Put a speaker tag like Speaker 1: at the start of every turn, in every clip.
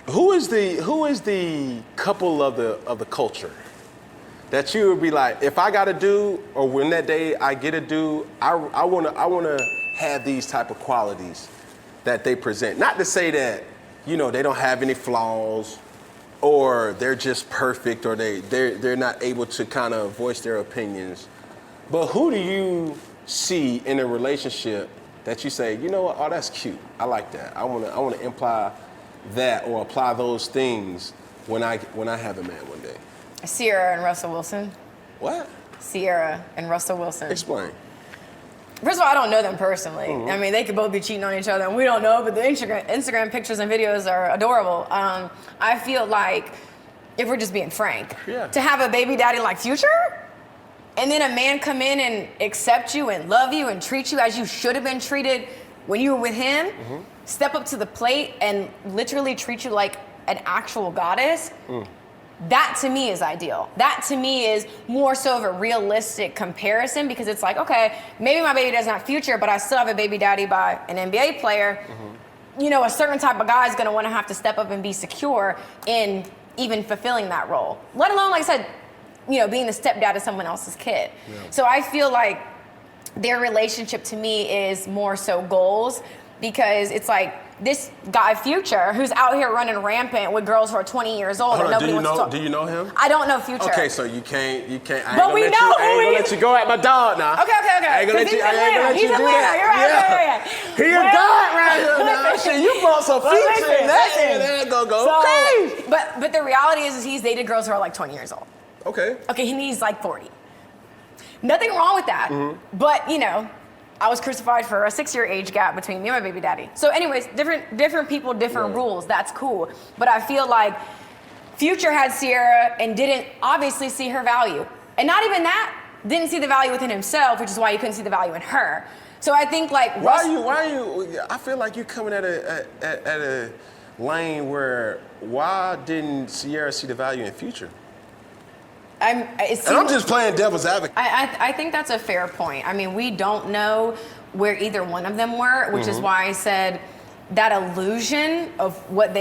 Speaker 1: Who is the couple of the culture that you would be like, if I got a dude, or when that day I get a dude, I wanna have these type of qualities that they present. Not to say that, you know, they don't have any flaws, or they're just perfect, or they're not able to kind of voice their opinions. But who do you see in a relationship that you say, you know what, oh, that's cute, I like that. I wanna imply that or apply those things when I have a man one day?
Speaker 2: Sierra and Russell Wilson.
Speaker 1: What?
Speaker 2: Sierra and Russell Wilson.
Speaker 1: Explain.
Speaker 2: First of all, I don't know them personally. Mm-hmm. I mean, they could both be cheating on each other, and we don't know, but the Instagram pictures and videos are adorable. I feel like, if we're just being frank, to have a baby daddy like Future, and then a man come in and accept you and love you and treat you as you should have been treated when you were with him, step up to the plate and literally treat you like an actual goddess, that to me is ideal. That to me is more so of a realistic comparison, because it's like, okay, maybe my baby daddy's not Future, but I still have a baby daddy by an NBA player. You know, a certain type of guy is gonna wanna have to step up and be secure in even fulfilling that role. Let alone, like I said, you know, being the stepdad of someone else's kid. So I feel like their relationship to me is more so goals, because it's like this guy Future who's out here running rampant with girls who are 20 years old and nobody wants to talk.
Speaker 1: Do you know him?
Speaker 2: I don't know Future.
Speaker 1: Okay, so you can't.
Speaker 2: But we know
Speaker 1: I ain't gonna let you go at my dog now.
Speaker 2: Okay.
Speaker 1: I ain't gonna let you do that.
Speaker 2: You're right.
Speaker 1: He a god right here now. Shit, you brought some Future in that, and that gonna go crazy.
Speaker 2: But the reality is he's dated girls who are like 20 years old.
Speaker 1: Okay,
Speaker 2: he's like 40. Nothing wrong with that. But, you know, I was crucified for a 6-year age gap between me and my baby daddy. So anyways, different people, different rules. That's cool. But I feel like Future had Sierra and didn't obviously see her value. And not even that, didn't see the value within himself, which is why he couldn't see the value in her. So I think like...
Speaker 1: Why are you, I feel like you're coming at a lane where, why didn't Sierra see the value in Future? I'm just playing devil's advocate.
Speaker 2: I think that's a fair point. I mean, we don't know where either one of them were, which is why I said that illusion of what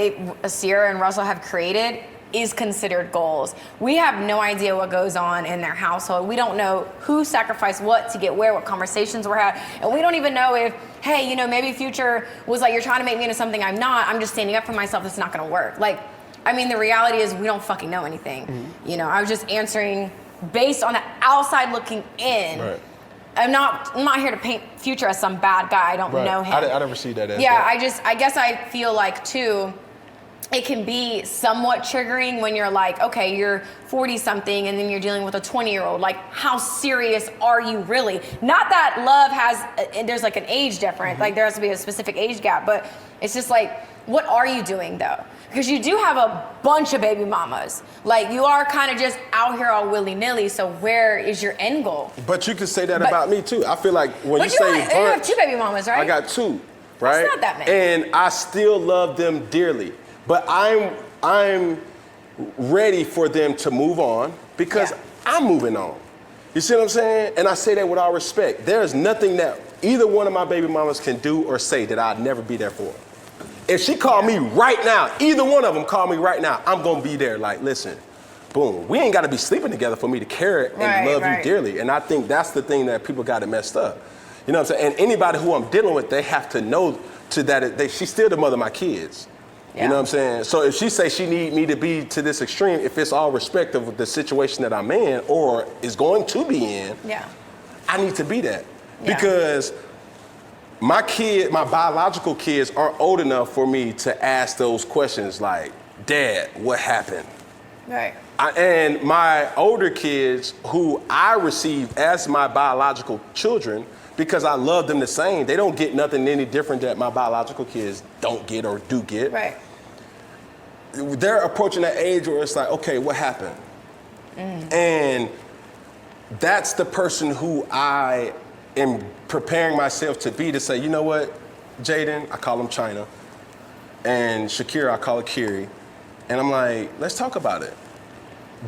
Speaker 2: Sierra and Russell have created is considered goals. We have no idea what goes on in their household. We don't know who sacrificed what to get where, what conversations were had. And we don't even know if, hey, you know, maybe Future was like, you're trying to make me into something I'm not. I'm just standing up for myself. It's not going to work. Like, I mean, the reality is we don't fucking know anything. You know, I was just answering based on the outside looking in. Right. I'm not here to paint Future as some bad guy. I don't know him.
Speaker 1: I never see that as
Speaker 2: that. I guess I feel like too, it can be somewhat triggering when you're like, okay, you're 40 something and then you're dealing with a 20-year-old. Like, how serious are you really? Not that love has, there's like an age difference. Like there has to be a specific age gap, but it's just like, what are you doing though? Because you do have a bunch of baby mamas. Like, you are kind of just out here all willy-nilly, so where is your end goal?
Speaker 1: But you can say that about me, too. I feel like when you say bunch...
Speaker 2: You have 2 baby mamas, right?
Speaker 1: I got 2, right?
Speaker 2: That's not that many.
Speaker 1: And I still love them dearly. But I'm ready for them to move on because I'm moving on. You see what I'm saying? And I say that with all respect. There's nothing that either one of my baby mamas can do or say that I'd never be there for. If she called me right now, either one of them call me right now, I'm gonna be there. Like, listen, boom. We ain't gotta be sleeping together for me to care and love you dearly. And I think that's the thing that people got it messed up. You know what I'm saying? And anybody who I'm dealing with, they have to know to that she's still the mother of my kids. You know what I'm saying? So if she say she need me to be to this extreme, if it's all respect of the situation that I'm in or is going to be in, I need to be that. Because my biological kids aren't old enough for me to ask those questions like, Dad, what happened?
Speaker 2: Right.
Speaker 1: And my older kids, who I receive as my biological children, because I love them the same, they don't get nothing any different that my biological kids don't get or do get.
Speaker 2: Right.
Speaker 1: They're approaching that age where it's like, okay, what happened? And that's the person who I am preparing myself to be, to say, you know what, Jaden, I call him China, and Shakira, I call her Kiri, and I'm like, let's talk about it.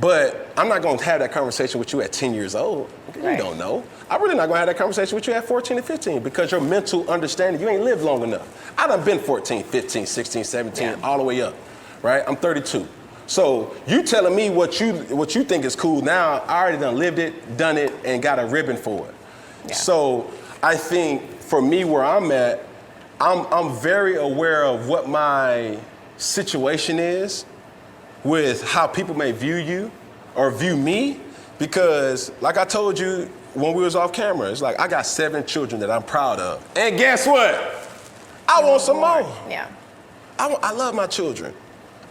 Speaker 1: But I'm not gonna have that conversation with you at 10 years old. You don't know. I'm really not gonna have that conversation with you at 14 and 15 because your mental understanding, you ain't lived long enough. I done been 14, 15, 16, 17, all the way up, right? I'm 32. So you telling me what you think is cool now, I already done lived it, done it, and got a ribbon for it. Yeah. So I think for me where I'm at, I'm very aware of what my situation is with how people may view you or view me, because like I told you when we was off camera, it's like I got 7 children that I'm proud of. And guess what? I want some more.
Speaker 2: Yeah.
Speaker 1: I love my children.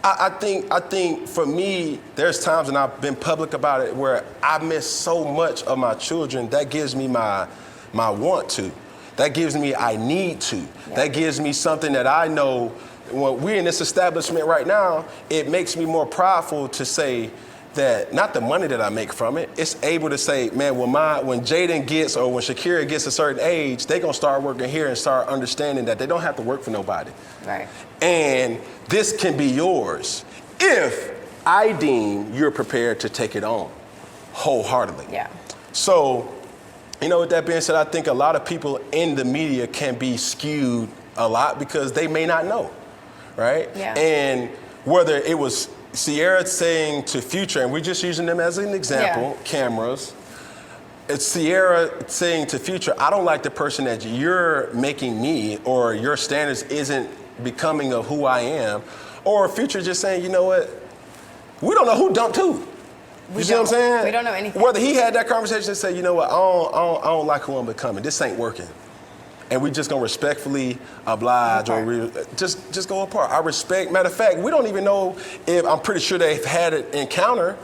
Speaker 1: I think for me, there's times when I've been public about it where I miss so much of my children. That gives me my want to. That gives me I need to. Yeah. That gives me something that I know when we're in this establishment right now, it makes me more prideful to say that not the money that I make from it, it's able to say, man, when Jaden gets or when Shakira gets a certain age, they're gonna start working here and start understanding that they don't have to work for nobody.
Speaker 2: Right.
Speaker 1: And this can be yours if I deem you're prepared to take it on wholeheartedly.
Speaker 2: Yeah.
Speaker 1: So, with that being said, I think a lot of people in the media can be skewed a lot because they may not know, right?
Speaker 2: Yeah.
Speaker 1: And whether it was Sierra saying to Future, and we're just using them as an example, cameras. It's Sierra saying to Future, I don't like the person that you're making me, or your standards isn't becoming of who I am. Or Future just saying, you know what? We don't know who dumped who. You see what I'm saying?
Speaker 2: We don't know anything.
Speaker 1: Whether he had that conversation and say, you know what, I don't like who I'm becoming. This ain't working. And we just gonna respectfully oblige or just go apart. I respect, matter of fact, we don't even know if, I'm pretty sure they've had an encounter.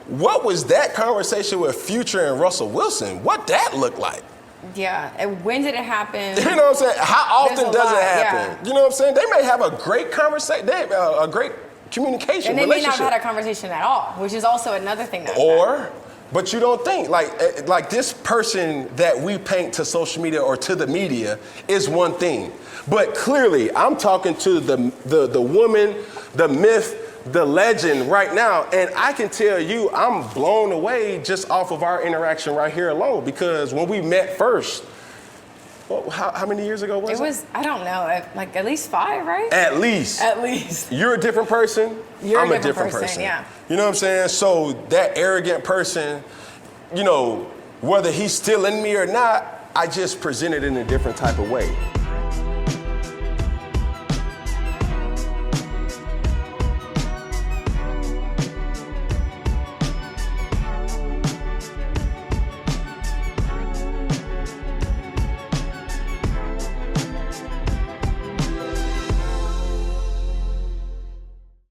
Speaker 1: What was that conversation with Future and Russell Wilson? What that looked like?
Speaker 2: Yeah, and when did it happen?
Speaker 1: You know what I'm saying? How often does it happen?
Speaker 2: Yeah.
Speaker 1: You know what I'm saying? They may have a great conversation, a great communication,
Speaker 2: and they may not have had a conversation at all, which is also another thing that
Speaker 1: but you don't think, like this person that we paint to social media or to the media is one thing. But clearly, I'm talking to the woman, the myth, the legend right now, and I can tell you I'm blown away just off of our interaction right here alone, because when we met first, how many years ago was it?
Speaker 2: It was, I don't know, like at least 5, right?
Speaker 1: At least.
Speaker 2: At least.
Speaker 1: You're a different person. I'm a different person.
Speaker 2: Yeah.
Speaker 1: You know what I'm saying? So that arrogant person, whether he's still in me or not, I just present it in a different type of way.